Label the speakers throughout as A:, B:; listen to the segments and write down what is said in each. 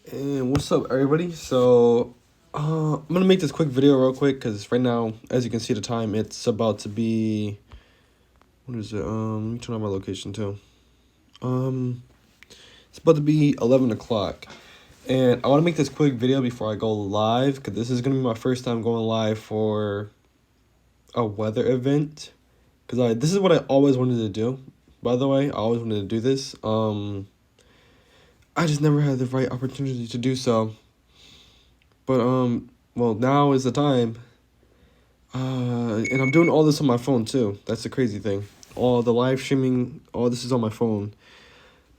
A: And what's up, everybody? I'm gonna make this quick video real quick because right now, as you can see, the time it's about to be. What is it? Let me turn on my location too. Um, it's about to be 11 o'clock, and I want to make this quick video before I go live because this is gonna be my first time going live for a weather event. This is what I always wanted to do. By the way, I always wanted to do this. I just never had the right opportunity to do so. But well, now is the time. And I'm doing all this on my phone too. That's the crazy thing. All the live streaming, all this is on my phone.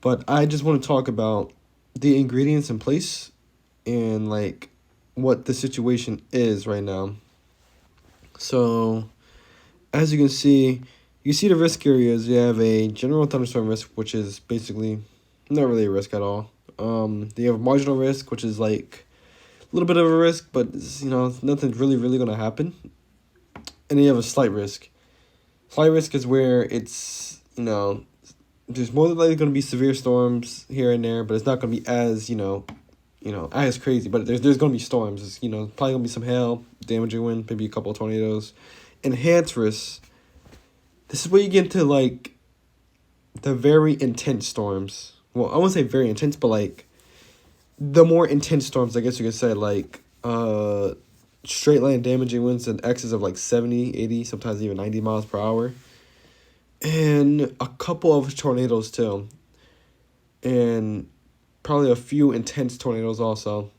A: But I just want to talk about the ingredients in place and like what the situation is right now. So, as you see the risk areas. You have a general thunderstorm risk, which is basically not really a risk at all. You have a marginal risk, which is like a little bit of a risk, but nothing's really gonna happen. And then you have a slight risk. Slight risk is where it's there's more than likely gonna be severe storms here and there, but it's not gonna be as as crazy. But there's gonna be storms. It's, probably gonna be some hail, damaging wind, maybe a couple of tornadoes. Enhanced risk. This is where you get into like the very intense storms. Well, I won't say very intense, but like the more intense storms, I guess you could say, like straight line damaging winds in excess of like 70, 80, sometimes even 90 miles per hour. And a couple of tornadoes too. And probably a few intense tornadoes also.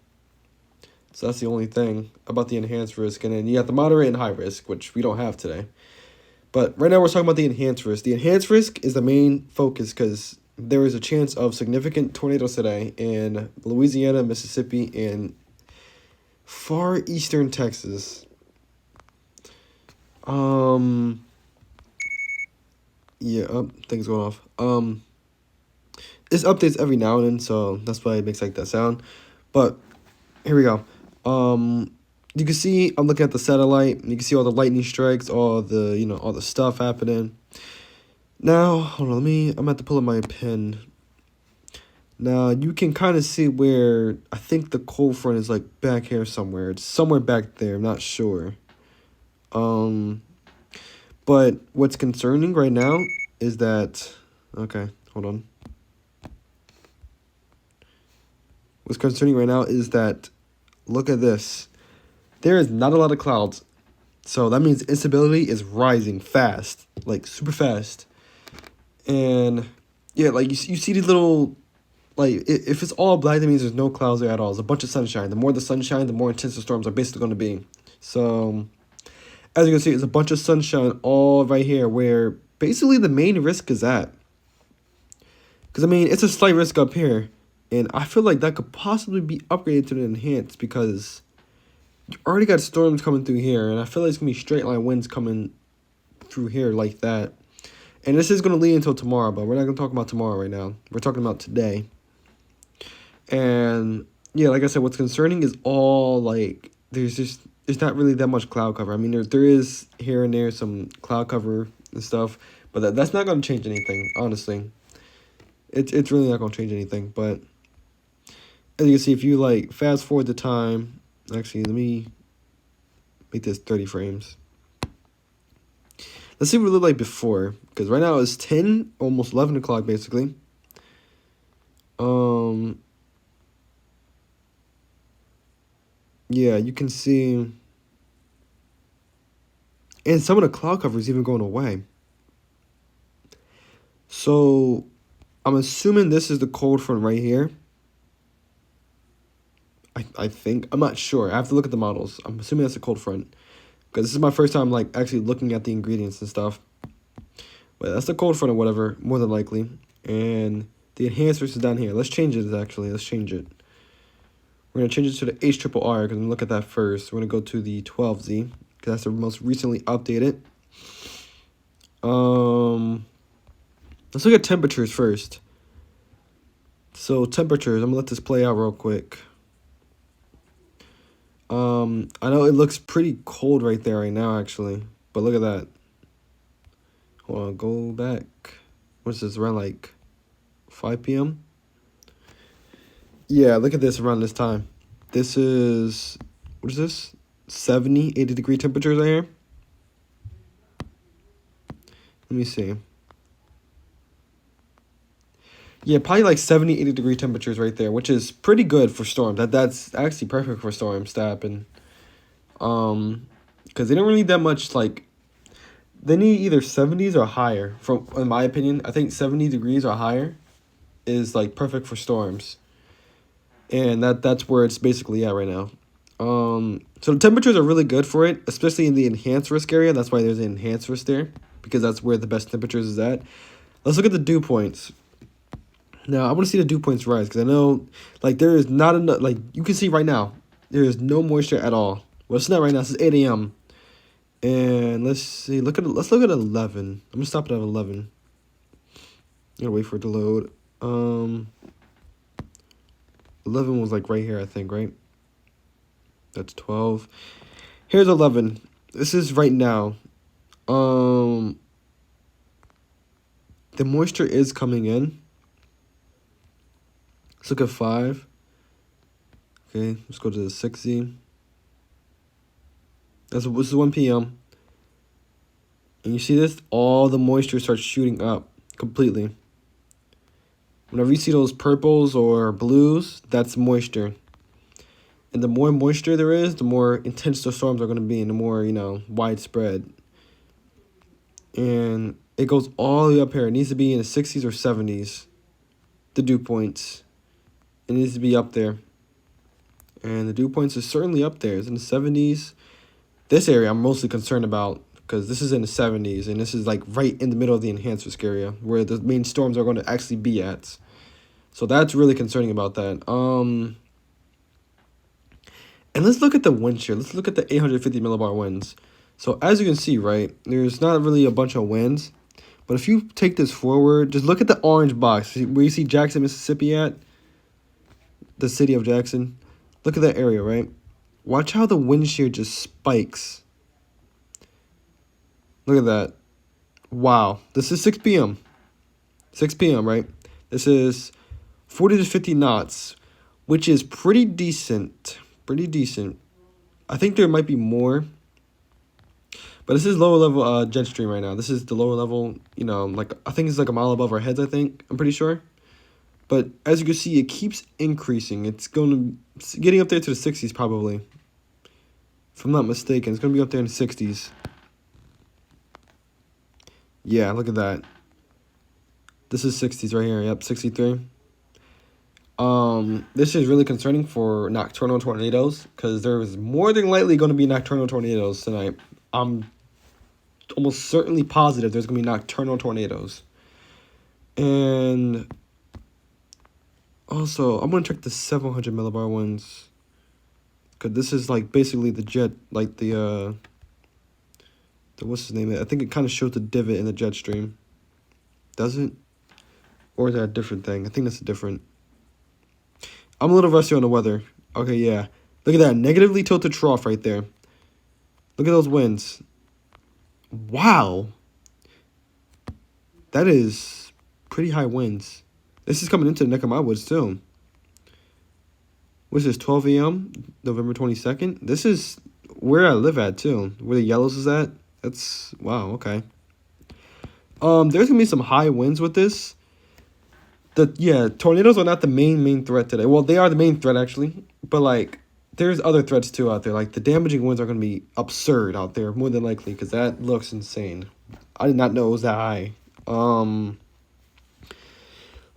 A: So that's the only thing about the enhanced risk. And then you have the moderate and high risk, which we don't have today. But right now we're talking about the enhanced risk. The enhanced risk is the main focus because there is a chance of significant tornadoes today in Louisiana, Mississippi, and far eastern Texas. Yeah, things going off. This updates every now and then, so that's why it makes like that sound. But here we go. You can see I'm looking at the satellite. You can see all the lightning strikes, all the stuff happening. Now, hold on, I'm gonna have to pull up my pen. Now, you can kind of see where I think the cold front is like back here somewhere. It's somewhere back there, I'm not sure. But what's concerning right now is that, okay, hold on. What's concerning right now is that, look at this. There is not a lot of clouds. So that means instability is rising fast, like super fast. And yeah, like you see these little, like if it's all black, that means there's no clouds there at all. It's a bunch of sunshine. The more the sunshine, the more intense the storms are basically going to be. So as you can see, it's a bunch of sunshine all right here where basically the main risk is at. Because, I mean, it's a slight risk up here. And I feel like that could possibly be upgraded to an enhanced because you already got storms coming through here. And I feel like it's going to be straight line winds coming through here like that. And this is going to lead until tomorrow, but we're not going to talk about tomorrow right now. We're talking about today. And, yeah, like I said, what's concerning is all, like, there's not really that much cloud cover. I mean, there is here and there some cloud cover and stuff, but that's not going to change anything, honestly. It's really not going to change anything, but as you can see, if you, like, fast forward the time, actually, let me make this 30 frames. Let's see what it looked like before, because right now it's 10, almost 11 o'clock, basically. Yeah, you can see, and some of the cloud cover is even going away. So, I'm assuming this is the cold front right here. I think. I'm not sure. I have to look at the models. I'm assuming that's the cold front. Because this is my first time, like, actually looking at the ingredients and stuff. But that's the cold front or whatever, more than likely. And the enhanced risk is down here. Let's change it, actually. Let's change it. We're going to change it to the HRRR, because we're going to look at that first. We're going to go to the 12Z, because that's the most recently updated. Let's look at temperatures first. So, temperatures. I'm going to let this play out real quick. I know it looks pretty cold right there right now, actually. But look at that. Hold on, go back. What's this, around like 5 p.m.? Yeah, look at this around this time. This is, what is this? 70, 80-degree temperatures right here. Let me see. Yeah, probably like 70, 80-degree temperatures right there, which is pretty good for storms. That's actually perfect for storms to happen. Because they don't really need that much, like, they need either 70s or higher. From in my opinion, I think 70 degrees or higher is like perfect for storms. And that's where it's basically at right now. So the temperatures are really good for it, especially in the enhanced risk area. That's why there's an enhanced risk there, because that's where the best temperatures is at. Let's look at the dew points. Now, I want to see the dew points rise, because I know, like, there is not enough, like, you can see right now, there is no moisture at all. Well, it's not right now, it's 8 a.m. And let's see, let's look at 11. I'm going to stop it at 11. Gotta wait for it to load. 11 was, like, right here, I think, right? That's 12. Here's 11. This is right now. The moisture is coming in. Let's look at 5. Okay, let's go to the 60. This is 1 p.m. And you see this? All the moisture starts shooting up completely. Whenever you see those purples or blues, that's moisture. And the more moisture there is, the more intense the storms are going to be and the more, widespread. And it goes all the way up here. It needs to be in the 60s or 70s, the dew points. It needs to be up there. And the dew points is certainly up there. It's in the 70s. This area I'm mostly concerned about because this is in the 70s. And this is like right in the middle of the enhanced risk area where the main storms are going to actually be at. So that's really concerning about that. And let's look at the wind shear. Let's look at the 850 millibar winds. So as you can see, right, there's not really a bunch of winds. But if you take this forward, just look at the orange box where you see Jackson, Mississippi at. The city of Jackson. Look at that area, right? Watch how the wind shear just spikes. Look at that. Wow. This is 6 p.m. 6 p.m., right? This is 40 to 50 knots, which is pretty decent. Pretty decent. I think there might be more. But this is lower level jet stream right now. This is the lower level, like I think it's like a mile above our heads, I think. I'm pretty sure. But as you can see, it keeps increasing. It's getting up there to the 60s probably. If I'm not mistaken, it's going to be up there in the 60s. Yeah, look at that. This is 60s right here. Yep, 63. This is really concerning for nocturnal tornadoes because there is more than likely going to be nocturnal tornadoes tonight. I'm almost certainly positive there's going to be nocturnal tornadoes. And also, I'm going to check the 700 millibar ones. Because this is like basically the jet, like the what's his name? I think it kind of shows the divot in the jet stream. Does it? Or is that a different thing? I think that's a different. I'm a little rusty on the weather. Okay, yeah. Look at that. Negatively tilted trough right there. Look at those winds. Wow. That is pretty high winds. This is coming into the neck of my woods, too. What's this, 12 a.m., November 22nd? This is where I live at, too. Where the yellows is at. That's, wow, okay. There's going to be some high winds with this. Tornadoes are not the main threat today. Well, they are the main threat, actually. But, like, there's other threats, too, out there. Like, the damaging winds are going to be absurd out there, more than likely, because that looks insane. I did not know it was that high.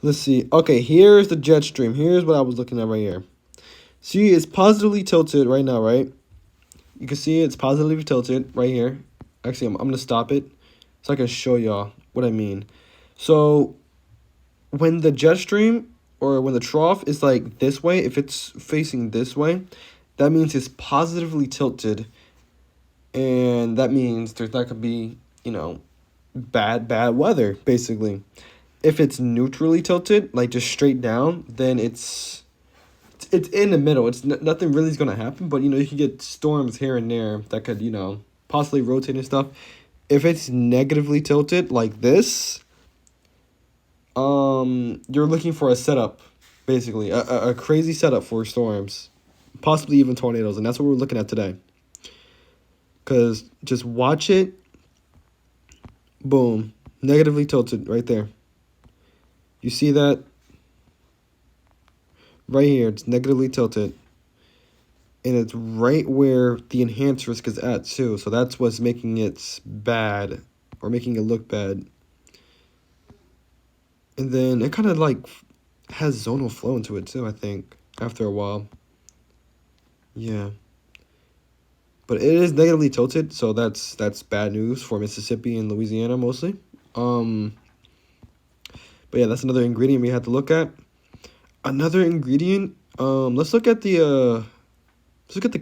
A: Let's see. Okay, here's the jet stream. Here's what I was looking at right here. See, it's positively tilted right now, right? You can see it's positively tilted right here. Actually, I'm going to stop it so I can show y'all what I mean. So, when the jet stream or when the trough is like this way, if it's facing this way, that means it's positively tilted. And that means there's not going to be, bad weather, basically. If it's neutrally tilted, like just straight down, then it's in the middle. It's nothing really is going to happen, but, you can get storms here and there that could, possibly rotate and stuff. If it's negatively tilted like this, you're looking for a setup. basically. A crazy setup for storms, possibly even tornadoes, and that's what we're looking at today. Because just watch it. Boom. Negatively tilted right there. You see that? Right here, it's negatively tilted. And it's right where the enhanced risk is at, too. So that's what's making it bad, or making it look bad. And then it kind of like has zonal flow into it, too, I think, after a while. Yeah. But it is negatively tilted, so that's bad news for Mississippi and Louisiana mostly. But yeah, that's another ingredient we have to look at. Another ingredient, let's look at the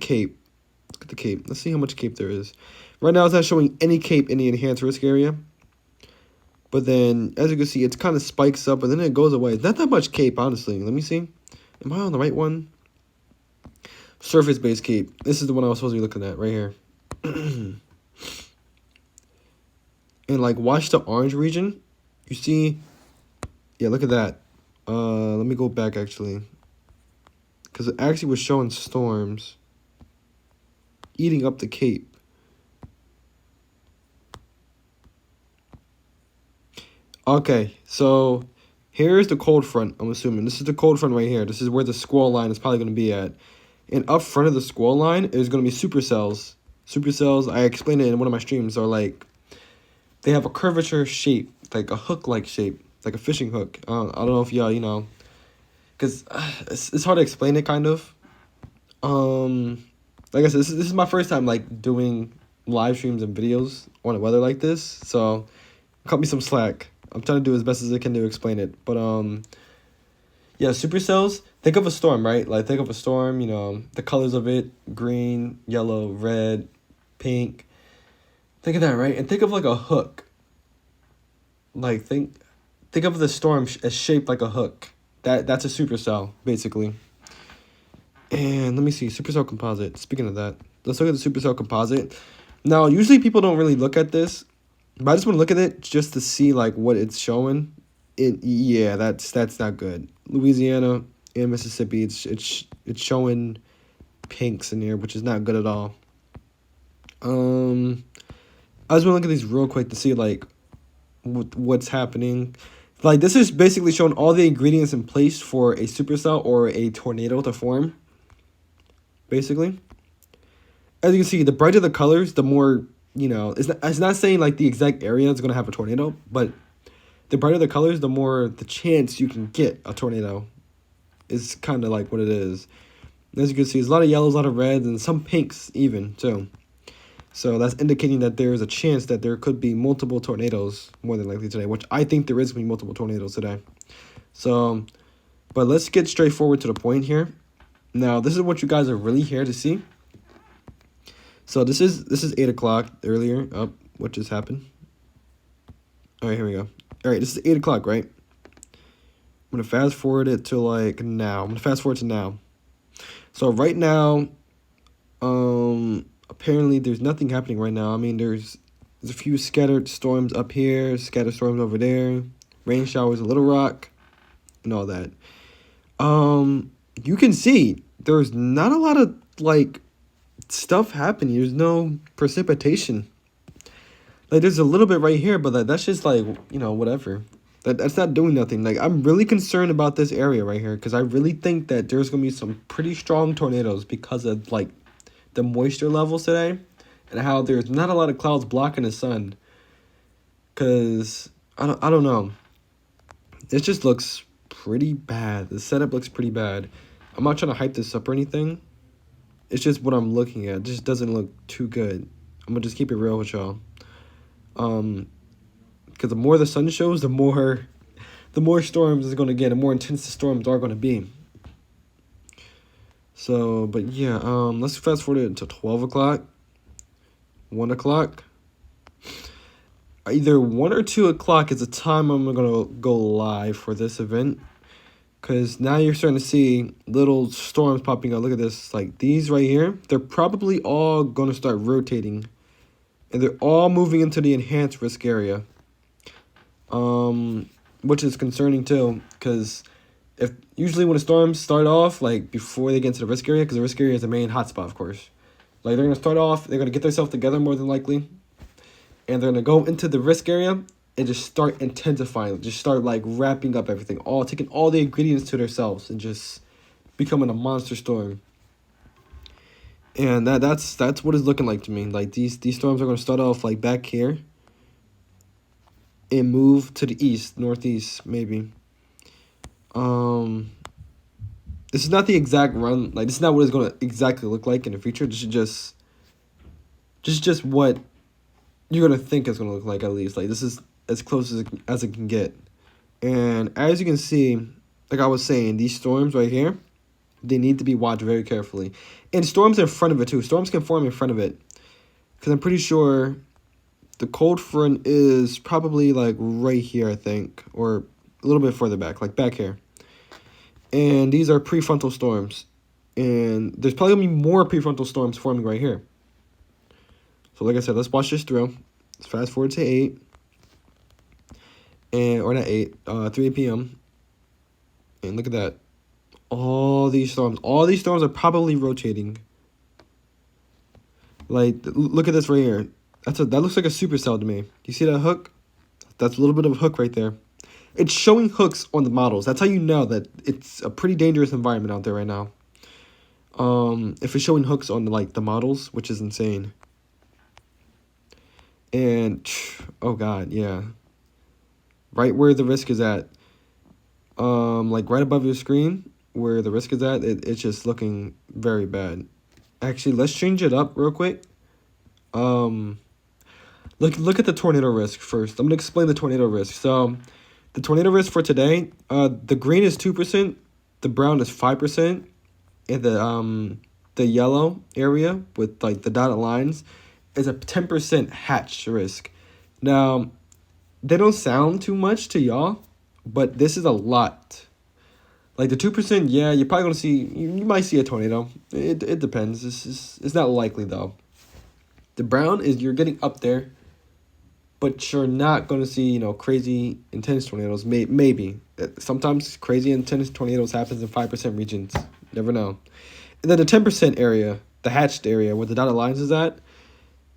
A: cape. Look at the cape. Let's see how much cape there is. Right now, it's not showing any cape in the enhanced risk area. But then, as you can see, it's kind of spikes up, and then it goes away. It's not that much cape, honestly. Let me see. Am I on the right one? Surface-based cape. This is the one I was supposed to be looking at, right here. And, like, watch the orange region. You see? Yeah, look at that. Let me go back, actually. Because it actually was showing storms eating up the cape. Okay, so here's the cold front, I'm assuming. This is the cold front right here. This is where the squall line is probably going to be at. And up front of the squall line is going to be supercells. Supercells, I explained it in one of my streams, are like, they have a curvature shape, like a hook-like shape, like a fishing hook. I don't know if y'all, because it's hard to explain it, kind of. Like I said, this is my first time, like, doing live streams and videos on the weather like this, so cut me some slack. I'm trying to do as best as I can to explain it. But, yeah, supercells, think of a storm, right? Like, think of a storm, the colors of it, green, yellow, red, pink. Think of that, right? And think of, like, a hook. Like, think of the storm as shaped like a hook. That's a supercell, basically. And let me see, supercell composite. Speaking of that, let's look at the supercell composite. Now, usually people don't really look at this, but I just want to look at it just to see, like, what it's showing. Yeah, that's not good. Louisiana and Mississippi, it's showing pinks in here, which is not good at all. I just want to look at these real quick to see, like, what's happening. Like, this is basically showing all the ingredients in place for a supercell or a tornado to form, basically. As you can see, the brighter the colors, the more, it's not saying, like, the exact area is going to have a tornado, but the brighter the colors, the more the chance you can get a tornado is kind of like what it is. As you can see, there's a lot of yellows, a lot of reds, and some pinks even, too. So that's indicating that there's a chance that there could be multiple tornadoes more than likely today, which I think there is going to be multiple tornadoes today. So, but let's get straightforward to the point here. Now, this is what you guys are really here to see. So this is 8 o'clock earlier. Oh, what just happened? All right, here we go. All right, this is 8 o'clock, right? I'm going to fast forward it to, like, now. I'm going to fast forward to now. So right now, apparently there's nothing happening right now. I mean, there's a few scattered storms up here, scattered storms over there, rain showers in Little Rock, and all that. You can see there's not a lot of, like, stuff happening. There's no precipitation. Like, there's a little bit right here, but that's just, like, whatever. That's not doing nothing. Like, I'm really concerned about this area right here because I really think that there's going to be some pretty strong tornadoes because of, like, the moisture levels today and how there's not a lot of clouds blocking the sun. Because, I don't know. It just looks pretty bad. The setup looks pretty bad. I'm not trying to hype this up or anything. It's just what I'm looking at. It just doesn't look too good. I'm going to just keep it real with y'all. Because the more the sun shows, the more storms is going to get, the more intense the storms are going to be. So, but yeah, let's fast forward it to 12 o'clock, 1 o'clock. Either 1 or 2 o'clock is the time I'm going to go live for this event. Because now you're starting to see little storms popping up. Look at this. Like, these right here, they're probably all going to start rotating. And they're all moving into the enhanced risk area. Which is concerning, too. Because if usually when the storms start off, like before they get into the risk area, because the risk area is the main hotspot, of course. Like they're gonna start off, they're gonna get themselves together more than likely, and they're gonna go into the risk area and just start intensifying, just start like wrapping up everything, all taking all the ingredients to themselves and just becoming a monster storm. And that's what it's looking like to me. Like these storms are gonna start off like back here and move to the east, northeast, maybe. Um, this is not the exact run. Like this is not what it's gonna exactly look like in the future. This is just what you're gonna think it's gonna look like at least. Like this is as close as it can get. And as you can see, like I was saying, these storms right here, they need to be watched very carefully. And storms in front of it too. Storms can form in front of it. Because I'm pretty sure the cold front is probably like right here, I think. Or a little bit further back, like back here. And these are prefrontal storms. And there's probably going to be more prefrontal storms forming right here. So like I said, let's watch this through. Let's fast forward to 8. Or not 8, 3 p.m. And look at that. All these storms are probably rotating. Like, look at this right here. That looks like a supercell to me. You see that hook? That's a little bit of a hook right there. It's showing hooks on the models. That's how you know that it's a pretty dangerous environment out there right now. If it's showing hooks on the models, which is insane. And oh god, yeah. Right where the risk is at. Like right above your screen where the risk is at, it's just looking very bad. Actually, let's change it up real quick. Look at the tornado risk first. I'm gonna explain the tornado risk. So, the tornado risk for today, the green is 2%, the brown is 5%, and the yellow area with like the dotted lines is a 10% hatch risk. Now, they don't sound too much to y'all, but this is a lot. Like the 2%, yeah, you're probably gonna see. You might see a tornado. It depends. It's not likely though. The brown is you're getting up there, but you're not gonna see crazy intense tornadoes. Maybe sometimes crazy intense tornadoes happens in 5% regions. Never know. And then the 10% area, the hatched area where the dotted lines is at,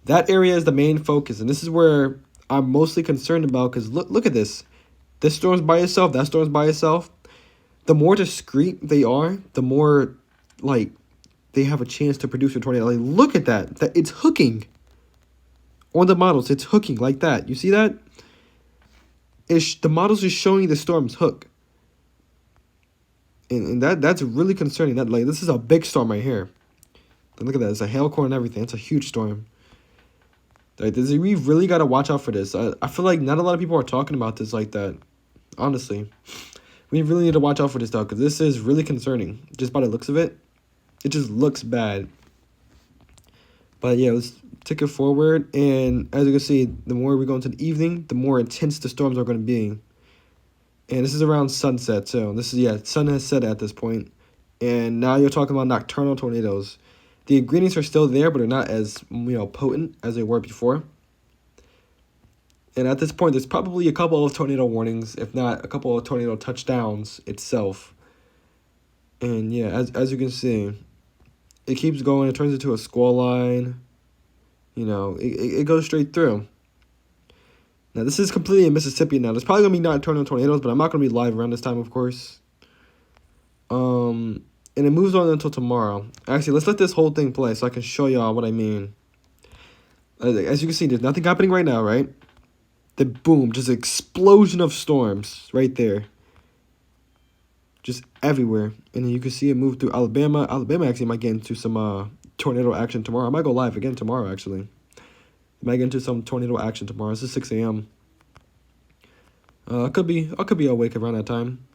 A: that area is the main focus, and this is where I'm mostly concerned about. Because look at this. This storm's by itself. That storm's by itself. The more discreet they are, the more, like, they have a chance to produce a tornado. Like, look at that. It's hooking. On the models, it's hooking like that. You see that? The models is showing the storm's hook. And that's really concerning. This is a big storm right here. And look at that. It's a hailcorn and everything. It's a huge storm. Like, we really got to watch out for this. I feel like not a lot of people are talking about this like that. Honestly. We really need to watch out for this, though, because this is really concerning. Just by the looks of it, it just looks bad. But, yeah, let's take it forward. And as you can see, the more we go into the evening, the more intense the storms are going to be. And this is around sunset, so sun has set at this point. And now you're talking about nocturnal tornadoes. The ingredients are still there, but they're not as, potent as they were before. And at this point, there's probably a couple of tornado warnings, if not a couple of tornado touchdowns itself. And yeah, as you can see, it keeps going. It turns into a squall line. It goes straight through. Now, this is completely in Mississippi now. There's probably going to be nocturnal tornadoes, but I'm not going to be live around this time, of course. And it moves on until tomorrow. Actually, let's let this whole thing play so I can show y'all what I mean. As you can see, there's nothing happening right now, right? Then boom, just an explosion of storms right there. Just everywhere. And then you can see it move through Alabama. Alabama actually might get into some tornado action tomorrow. I might go live again tomorrow, actually. I might get into some tornado action tomorrow. This is 6 a.m. I could be awake around that time.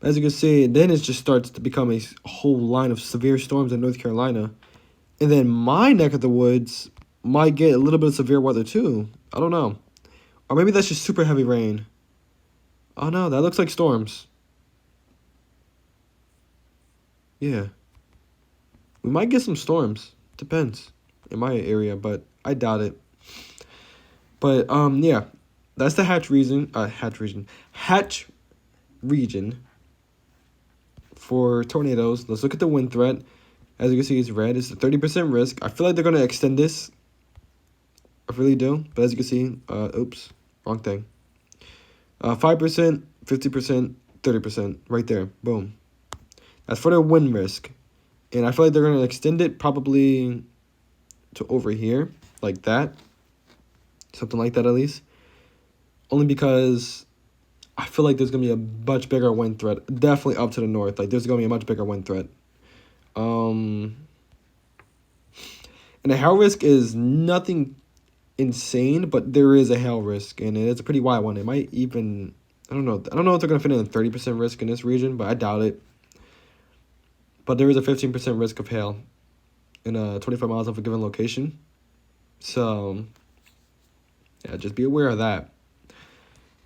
A: As you can see, then it just starts to become a whole line of severe storms in North Carolina. And then my neck of the woods might get a little bit of severe weather too. I don't know. Or maybe that's just super heavy rain. Oh no, that looks like storms. Yeah. We might get some storms. Depends. In my area, but I doubt it. But, yeah. That's the hatch region. Hatch region. for tornadoes. Let's look at the wind threat. As you can see, it's red. It's a 30% risk. I feel like they're going to extend this. I really do. But as you can see, oops, wrong thing. 5%, 50%, 30%, right there. Boom. That's for the wind risk. And I feel like they're going to extend it probably to over here, like that. Something like that, at least. Only because I feel like there's going to be a much bigger wind threat. Definitely up to the north. Like, there's going to be a much bigger wind threat. And the hail risk is nothing insane, but there is a hail risk, and it's a pretty wide one. It might even, I don't know if they're going to fit in a 30% risk in this region, but I doubt it. But there is a 15% risk of hail in 25 miles of a given location. So, yeah, just be aware of that.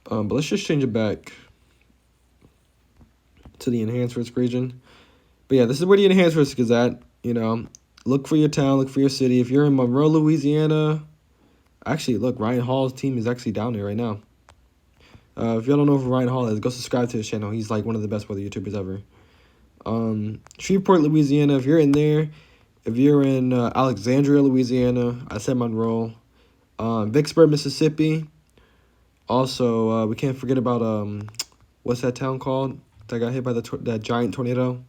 A: But let's just change it back to the enhanced risk region. But yeah, this is where the enhanced risk is at. You know, look for your town, look for your city. If you're in Monroe, Louisiana, actually, look, Ryan Hall's team is actually down there right now. If y'all don't know who Ryan Hall is, go subscribe to his channel. He's like one of the best weather YouTubers ever. Shreveport, Louisiana, if you're in there, if you're in Alexandria, Louisiana, I said Monroe. Vicksburg, Mississippi. Also, we can't forget about, what's that town called that got hit by that giant tornado?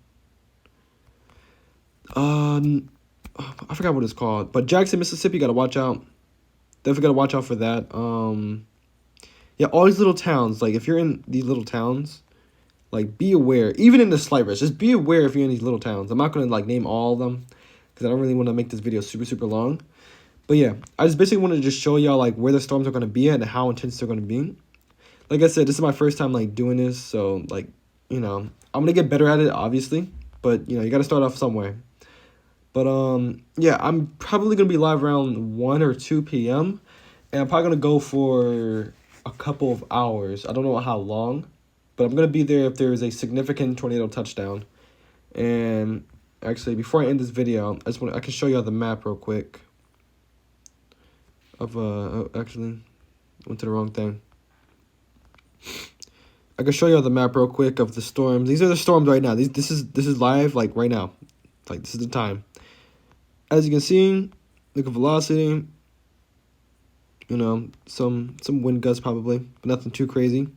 A: I forgot what it's called. But Jackson, Mississippi, got to watch out. Definitely got to watch out for that. Yeah, all these little towns, like, if you're in these little towns, like, be aware. Even in the slight risk, just be aware if you're in these little towns. I'm not going to, like, name all of them, because I don't really want to make this video super, super long. But, yeah, I just basically wanted to just show y'all, like, where the storms are going to be at and how intense they're going to be. Like I said, this is my first time, like, doing this, so, like, you know, I'm going to get better at it, obviously. But, you know, you got to start off somewhere. But, yeah, I'm probably going to be live around 1 or 2 p.m. And I'm probably going to go for a couple of hours. I don't know how long. But I'm going to be there if there is a significant tornado touchdown. And, actually, before I end this video, I can show you all the map real quick. Actually, went to the wrong thing. I can show you all the map real quick of the storms. These are the storms right now. This is live, like, right now. Like, this is the time. As you can see, look at velocity. You know, some wind gusts probably, but nothing too crazy.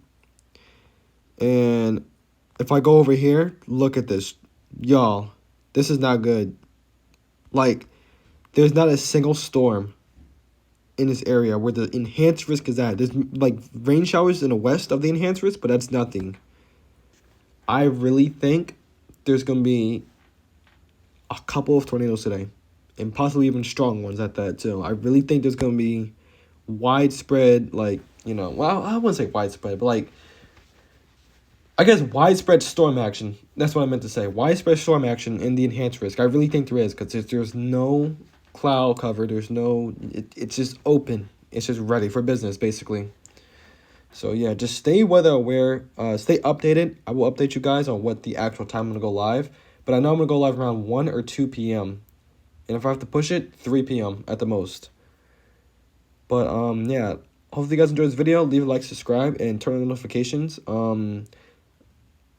A: And if I go over here, look at this. Y'all, this is not good. Like, there's not a single storm in this area where the enhanced risk is at. There's, like, rain showers in the west of the enhanced risk, but that's nothing. I really think there's going to be a couple of tornadoes today, and possibly even strong ones at that, too. I really think there's going to be widespread, like, you know, well, I wouldn't say widespread, but, like, I guess widespread storm action. That's what I meant to say. Widespread storm action in the enhanced risk. I really think there is, because there's no cloud cover. There's no, it's just open. It's just ready for business, basically. So, yeah, just stay weather aware. Stay updated. I will update you guys on what the actual time I'm going to go live. But I know I'm going to go live around 1 or 2 p.m. And if I have to push it, 3 p.m. at the most. But, yeah, hopefully you guys enjoyed this video. Leave a like, subscribe, and turn on the notifications.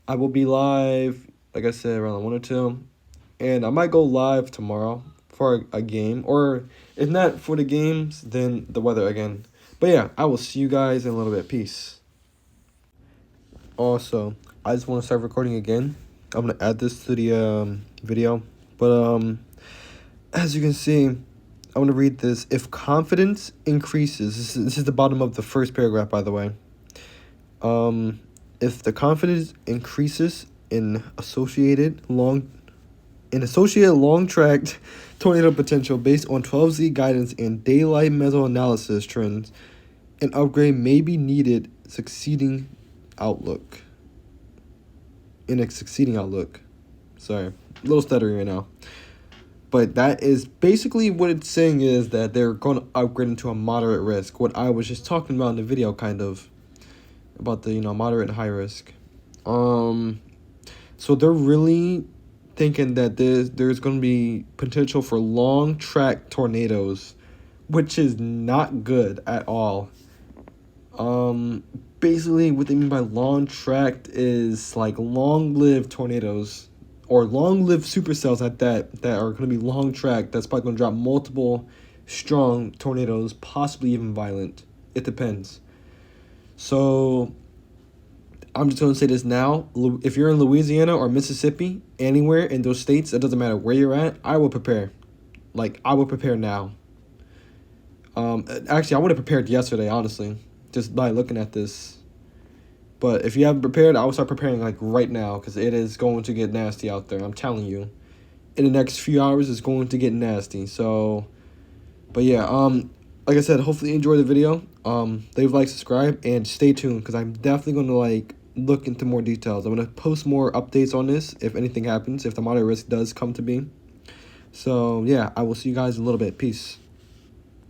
A: I will be live, like I said, around 1 or 2. And I might go live tomorrow for a game. Or if not for the games, then the weather again. But, yeah, I will see you guys in a little bit. Peace. Also, I just want to start recording again. I'm going to add this to the video. But, as you can see, I'm going to read this. If confidence increases, this is the bottom of the first paragraph, by the way. If the confidence increases in associated long-tracked tornado potential based on 12Z guidance and daylight meso-analysis trends, an upgrade may be needed in a succeeding outlook. Sorry, a little stuttery right now. But that is basically what it's saying, is that they're going to upgrade into a moderate risk. What I was just talking about in the video, kind of, about the, you know, moderate and high risk. So they're really thinking that there's going to be potential for long track tornadoes, which is not good at all. basically what they mean by long tracked is like long-lived tornadoes or long-lived supercells at that are going to be long tracked. That's probably going to drop multiple strong tornadoes, possibly even violent. It depends. So I'm just going to say this now. If you're in Louisiana or Mississippi, anywhere in those states, it doesn't matter where you're at, I will prepare. Like, I will prepare now. Actually, I would have prepared yesterday, honestly, just by looking at this. But if you haven't prepared, I will start preparing like right now because it is going to get nasty out there. I'm telling you, in the next few hours, it's going to get nasty. So, but yeah, like I said, hopefully you enjoy the video. Leave a like, subscribe, and stay tuned because I'm definitely going to like look into more details. I'm going to post more updates on this if anything happens, if the moderate risk does come to be. So yeah, I will see you guys in a little bit. Peace.